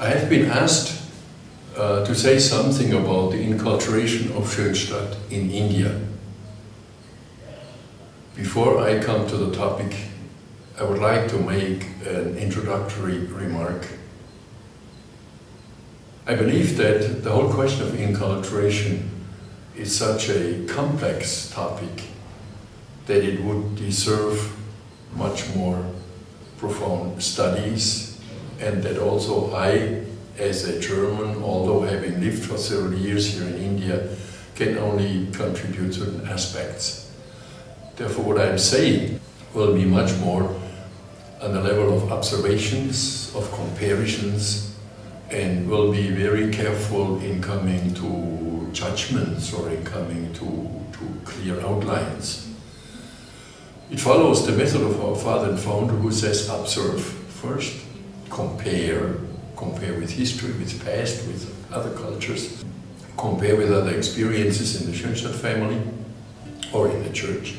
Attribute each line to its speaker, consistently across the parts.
Speaker 1: I have been asked to say something about the inculturation of Schoenstatt in India. Before I come to the topic, I would like to make an introductory remark. I believe that the whole question of inculturation is such a complex topic that it would deserve much more profound studies, and that also I, as a German, although having lived for several years here in India, can only contribute certain aspects. Therefore, what I am saying will be much more on the level of observations, of comparisons, and will be very careful in coming to judgments or in coming to clear outlines. It follows the method of our father and founder, who says observe first, compare with history, with past, with other cultures, compare with other experiences in the Schoenstatt family or in the church,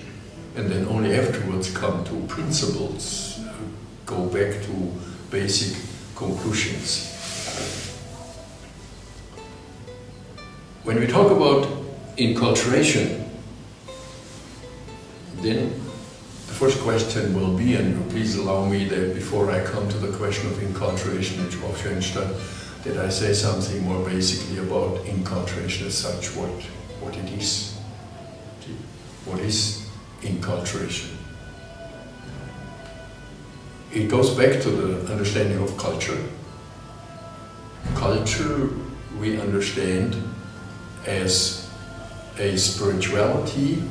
Speaker 1: and then only afterwards come to principles, go back to basic conclusions. When we talk about inculturation, then the first question will be, and please allow me that before I come to the question of inculturation of Schoenstatt, that I say something more basically about inculturation as such, what it is. What is inculturation? It goes back to the understanding of culture. Culture we understand as a spirituality,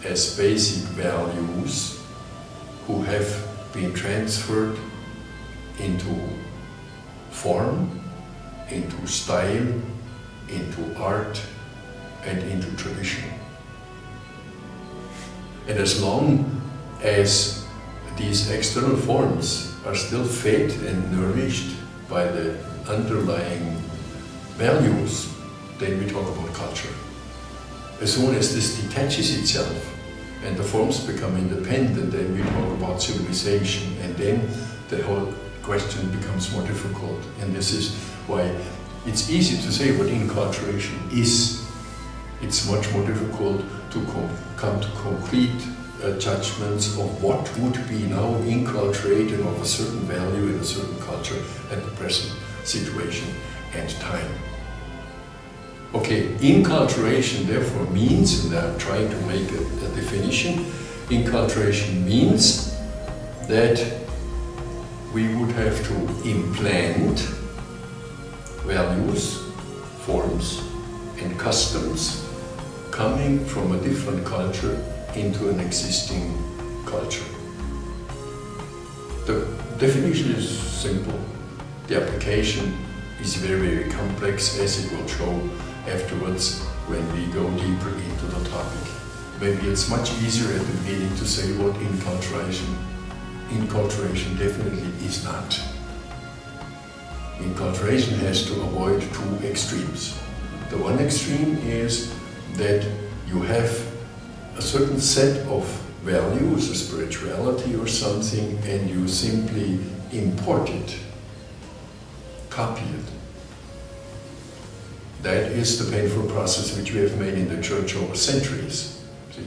Speaker 1: as basic values who have been transferred into form, into style, into art, and into tradition. And as long as these external forms are still fed and nourished by the underlying values, then we talk about culture. As soon as this detaches itself and the forms become independent, then we talk about civilization, and then the whole question becomes more difficult. And this is why it's easy to say what inculturation is. It's much more difficult to come to concrete judgments of what would be now inculturated of a certain value in a certain culture at the present situation and time. Okay, inculturation therefore means, and I'm trying to make a definition, inculturation means that we would have to implant values, forms and customs coming from a different culture into an existing culture. The definition is simple. The application is very, very complex, as it will show afterwards when we go deeper into the topic. Maybe it's much easier at the beginning to say what inculturation definitely is not. Inculturation has to avoid two extremes. The one extreme is that you have a certain set of values, a spirituality or something, and you simply import it, copy it. That is the painful process which we have made in the church over centuries. See?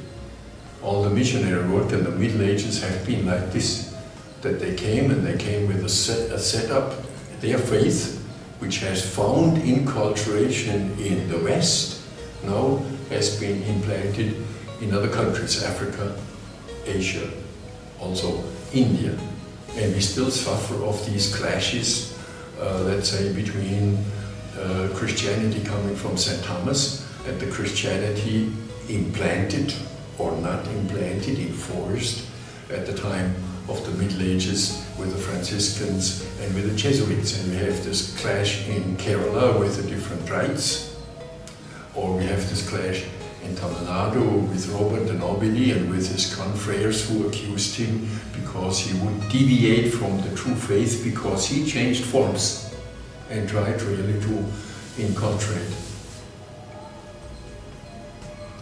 Speaker 1: All the missionary work in the Middle Ages have been like this, that they came with a setup, their faith, which has found inculturation in the West, now has been implanted in other countries, Africa, Asia, also India. And we still suffer of these clashes, let's say, between Christianity coming from St. Thomas and the Christianity implanted or not implanted, enforced at the time of the Middle Ages with the Franciscans and with the Jesuits. And we have this clash in Kerala with the different rites, or we have this clash in Tamil Nadu with Robert the Nobili and with his confreres who accused him because he would deviate from the true faith because he changed forms and tried really to inculturate.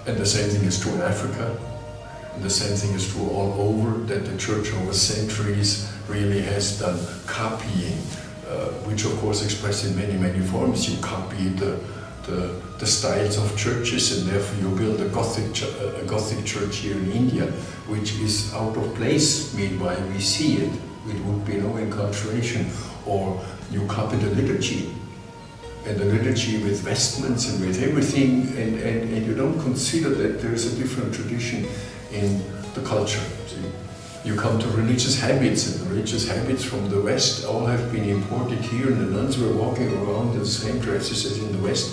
Speaker 1: And the same thing is true in Africa, and the same thing is true all over, that the church over centuries really has done copying which of course expressed in many, many forms. You copy the styles of churches, and therefore you build a Gothic church here in India, which is out of place. Meanwhile, we see it. It would be no enculturation. Or you copy the liturgy, and the liturgy with vestments and with everything, and you don't consider that there is a different tradition in the culture. See? You come to religious habits, and the religious habits from the West all have been imported here, and the nuns were walking around in the same dresses as in the West,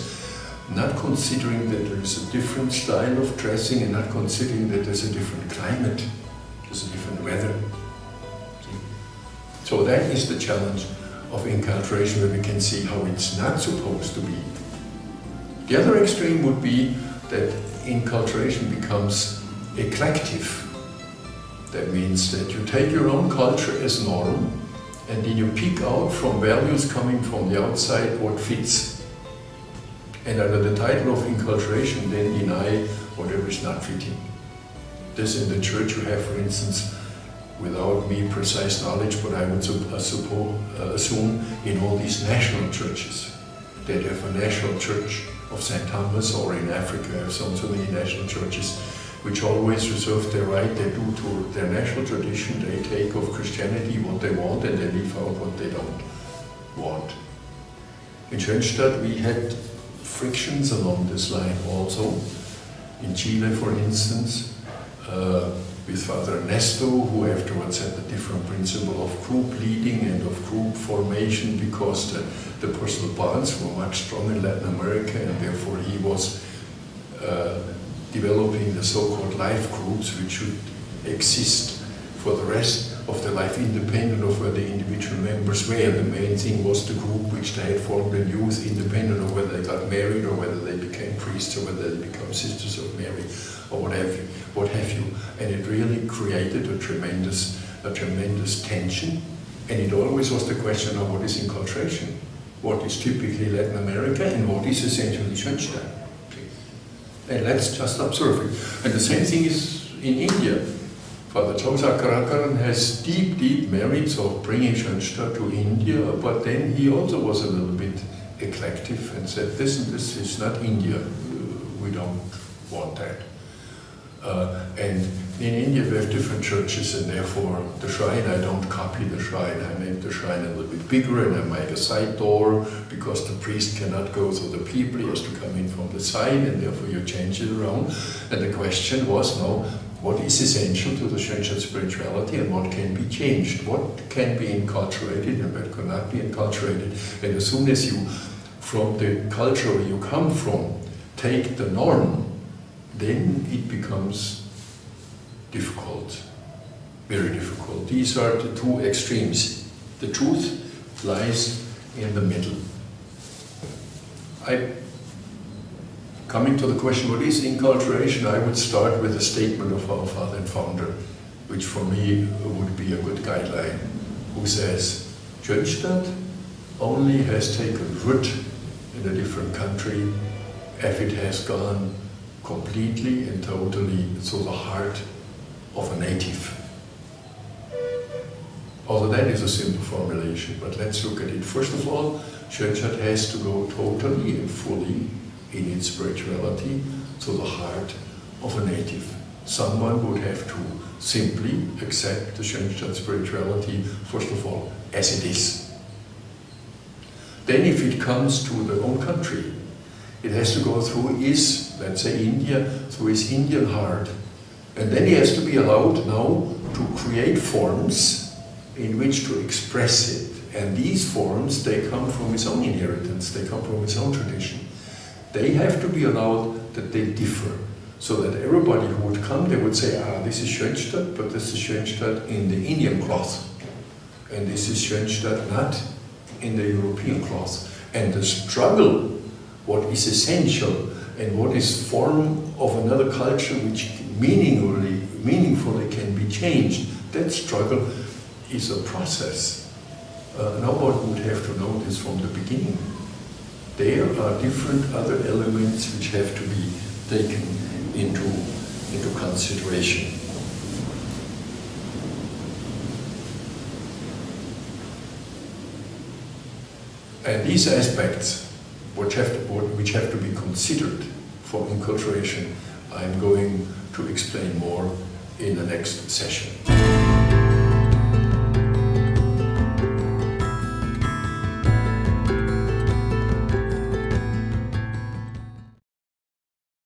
Speaker 1: not considering that there is a different style of dressing, and not considering that there's a different climate, there's a different weather. See? So that is the challenge of inculturation, where we can see how it's not supposed to be. The other extreme would be that inculturation becomes eclective. That means that you take your own culture as norm, and then you pick out from values coming from the outside what fits. And under the title of inculturation, then deny whatever is not fitting. This in the church you have, for instance, without me precise knowledge, but I would assume in all these national churches. They have a national church of St. Thomas, or in Africa have so many national churches, which always reserve their right. They do to their national tradition, they take of Christianity what they want, and they leave out what they don't want. In Schoenstatt we had frictions along this line also. In Chile, for instance, with Father Ernesto, who afterwards had a different principle of group leading and of group formation, because the personal bonds were much stronger in Latin America, and therefore he was developing the so-called life groups, which should exist for the rest of their life, independent of where the individual members were. The main thing was the group which they had formed in youth, independent of whether they got married or whether they became priests or whether they become sisters of Mary or what have you. And it really created a tremendous tension. And it always was the question of what is inculturation, what is typically Latin America, and what is essentially Schoenstatt. And let's just observe it. And the same thing is in India. Father Joseph Karakaran has deep merits of bringing Schoenstatt to India, but then he also was a little bit eclectic and said, this is not India, we don't want that. And in India we have different churches, and therefore the shrine, I don't copy the shrine, I make the shrine a little bit bigger, and I make a side door, because the priest cannot go through the people, he has to come in from the side, and therefore you change it around. And the question was, now, what is essential to the Schoenstatt spirituality, and what can be changed? What can be inculturated and what cannot be inculturated? And as soon as you, from the culture where you come from, take the norm, then it becomes difficult, very difficult. These are the two extremes. The truth lies in the middle. Coming to the question, what is inculturation, I would start with a statement of our father and founder, which for me would be a good guideline, who says, Schoenstatt only has taken root in a different country if it has gone completely and totally to the heart of a native. Although that is a simple formulation, but let's look at it. First of all, Schoenstatt has to go totally and fully in its spirituality to the heart of a native. Someone would have to simply accept the Schoenstatt spirituality, first of all, as it is. Then if it comes to their own country, it has to go through his, let's say India, through his Indian heart. And then he has to be allowed now to create forms in which to express it. And these forms, they come from his own inheritance, they come from his own tradition. They have to be allowed that they differ, so that everybody who would come, they would say, ah, this is Schoenstatt, but this is Schoenstatt in the Indian cloth. And this is Schoenstatt not in the European cloth. And the struggle, what is essential and what is form of another culture which meaningfully can be changed, that struggle is a process. No one would have to know this from the beginning. There are different other elements which have to be taken into consideration. And these aspects, which have to be considered for inculturation, I'm going to explain more in the next session.